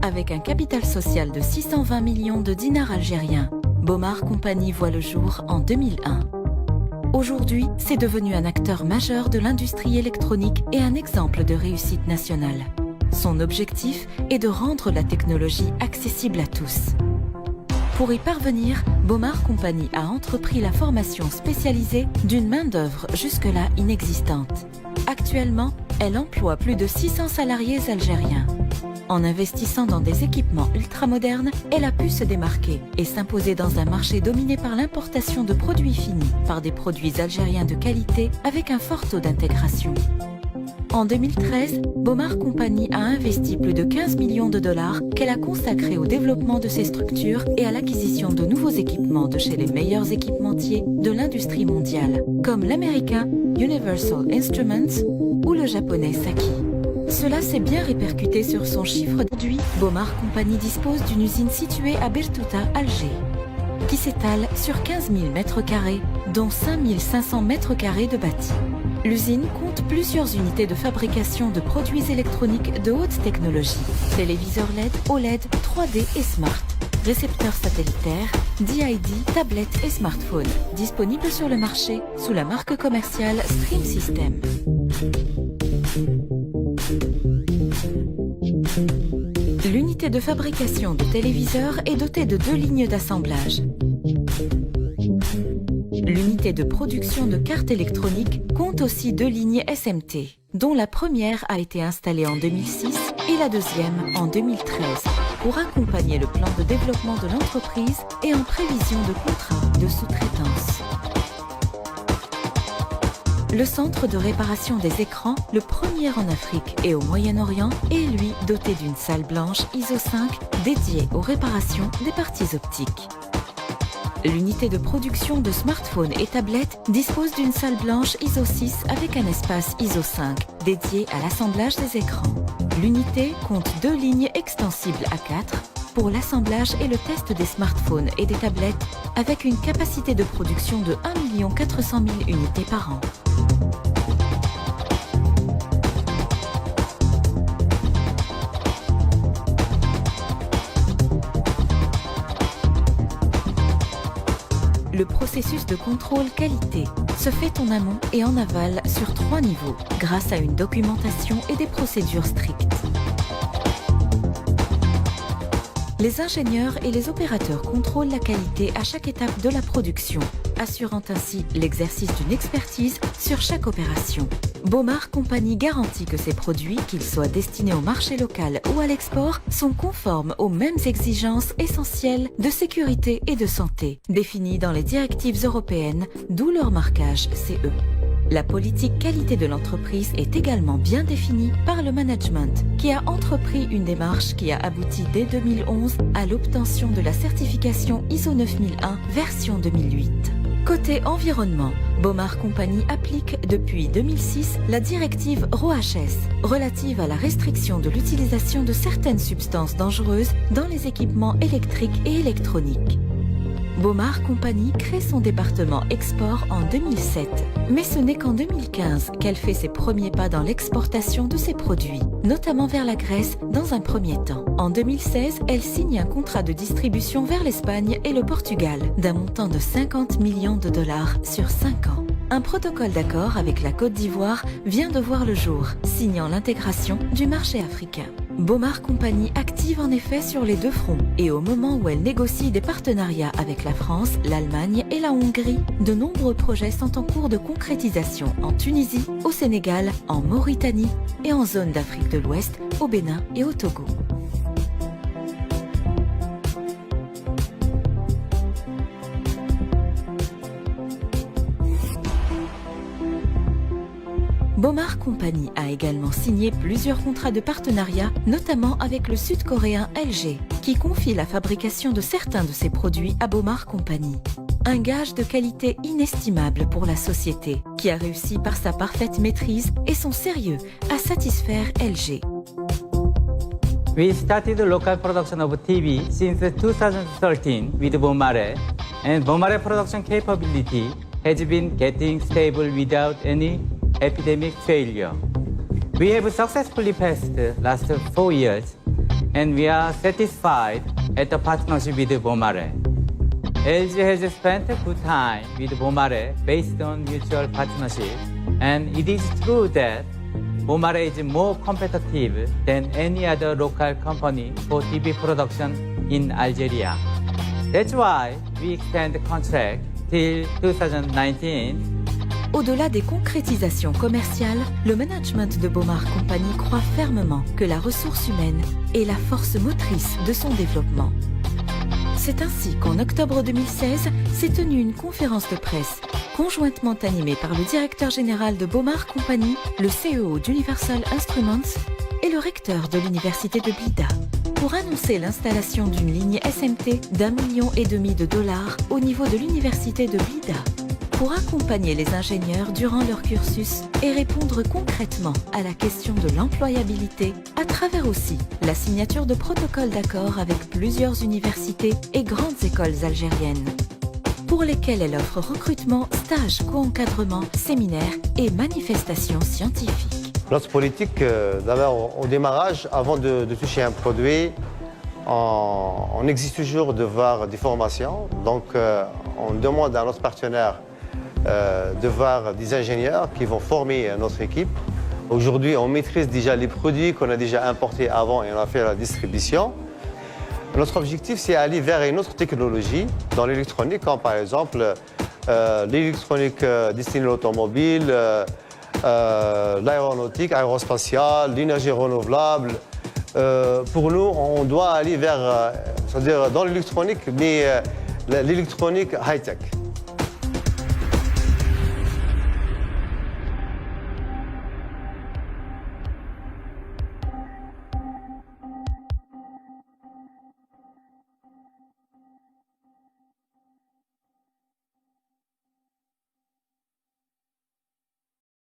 Avec un capital social de 620 millions de dinars algériens, Bomar Company voit le jour en 2001. Aujourd'hui, c'est devenu un acteur majeur de l'industrie électronique et un exemple de réussite nationale. Son objectif est de rendre la technologie accessible à tous. Pour y parvenir, Bomar Company a entrepris la formation spécialisée d'une main-d'œuvre jusque-là inexistante. Actuellement, elle emploie plus de 600 salariés algériens. En investissant dans des équipements ultramodernes, elle a pu se démarquer et s'imposer dans un marché dominé par l'importation de produits finis, par des produits algériens de qualité avec un fort taux d'intégration. En 2013, Bomar Company a investi plus de 15 millions de dollars qu'elle a consacrés au développement de ses structures et à l'acquisition de nouveaux équipements de chez les meilleurs équipementiers de l'industrie mondiale, comme l'américain Universal Instruments ou le japonais Saki. Cela s'est bien répercuté sur son chiffre d'aujourd'hui. Bomar Company dispose d'une usine située à Bertouta, Alger, qui s'étale sur 15 000 m², dont 5 500 m² de bâti. L'usine compte plusieurs unités de fabrication de produits électroniques de haute technologie, téléviseurs LED, OLED, 3D et Smart, récepteurs satellitaires, DID, tablettes et smartphones, disponibles sur le marché sous la marque commerciale Stream System. L'unité de fabrication de téléviseurs est dotée de 2 lignes d'assemblage. L'unité de production de cartes électroniques compte aussi 2 lignes SMT, dont la première a été installée en 2006 et la deuxième en 2013, pour accompagner le plan de développement de l'entreprise et en prévision de contrats de sous-traitance. Le centre de réparation des écrans, le premier en Afrique et au Moyen-Orient, est lui doté d'une salle blanche ISO 5 dédiée aux réparations des parties optiques. L'unité de production de smartphones et tablettes dispose d'une salle blanche ISO 6 avec un espace ISO 5 dédié à l'assemblage des écrans. L'unité compte 2 lignes extensibles A4 pour l'assemblage et le test des smartphones et des tablettes avec une capacité de production de 1 400 000 unités par an. Le processus de contrôle qualité se fait en amont et en aval sur 3 niveaux, grâce à une documentation et des procédures strictes. Les ingénieurs et les opérateurs contrôlent la qualité à chaque étape de la production, assurant ainsi l'exercice d'une expertise sur chaque opération. Bomar Company garantit que ces produits, qu'ils soient destinés au marché local ou à l'export, sont conformes aux mêmes exigences essentielles de sécurité et de santé, définies dans les directives européennes, d'où leur marquage CE. La politique qualité de l'entreprise est également bien définie par le management, qui a entrepris une démarche qui a abouti dès 2011 à l'obtention de la certification ISO 9001 version 2008. Côté environnement, Bomar Company applique depuis 2006 la directive RoHS, relative à la restriction de l'utilisation de certaines substances dangereuses dans les équipements électriques et électroniques. Bomar Company crée son département export en 2007, mais ce n'est qu'en 2015 qu'elle fait ses premiers pas dans l'exportation de ses produits, notamment vers la Grèce dans un premier temps. En 2016, elle signe un contrat de distribution vers l'Espagne et le Portugal d'un montant de 50 millions de dollars sur 5 ans. Un protocole d'accord avec la Côte d'Ivoire vient de voir le jour, signant l'intégration du marché africain. Bomar Company active en effet sur les 2 fronts et au moment où elle négocie des partenariats avec la France, l'Allemagne et la Hongrie, de nombreux projets sont en cours de concrétisation en Tunisie, au Sénégal, en Mauritanie et en zone d'Afrique de l'Ouest, au Bénin et au Togo. Bomar Company a également signé plusieurs contrats de partenariat, notamment avec le sud-coréen LG, qui confie la fabrication de certains de ses produits à Bomar Company. Un gage de qualité inestimable pour la société, qui a réussi par sa parfaite maîtrise et son sérieux à satisfaire LG. We started local production of TV since 2013 with Bomare, and Bomare production capability has been getting stable without any epidemic failure. We have successfully passed the last 4 years, and we are satisfied at the partnership with Bomare. LG has spent a good time with Bomare based on mutual partnership, and it is true that Bomare is more competitive than any other local company for TV production in Algeria. That's why we extend the contract till 2019. Au-delà des concrétisations commerciales, le management de Bomar Company croit fermement que la ressource humaine est la force motrice de son développement. C'est ainsi qu'en octobre 2016 s'est tenue une conférence de presse conjointement animée par le directeur général de Bomar Company, le CEO d'Universal Instruments et le recteur de l'université de Blida, pour annoncer l'installation d'une ligne SMT d'1,5 million de dollars au niveau de l'université de Blida, pour accompagner les ingénieurs durant leur cursus et répondre concrètement à la question de l'employabilité à travers aussi la signature de protocoles d'accord avec plusieurs universités et grandes écoles algériennes, pour lesquelles elle offre recrutement, stages, co-encadrement, séminaires et manifestations scientifiques. Notre politique, d'abord au démarrage, avant de toucher un produit, on exige toujours de voir des formations. Donc on demande à notre partenaire de voir des ingénieurs qui vont former notre équipe. Aujourd'hui, on maîtrise déjà les produits qu'on a déjà importés avant et on a fait la distribution. Notre objectif, c'est aller vers une autre technologie dans l'électronique, comme par exemple l'électronique destinée à l'automobile, l'aéronautique, aérospatiale, l'énergie renouvelable. Pour nous, on doit aller vers, c'est-à-dire dans l'électronique, mais l'électronique high-tech.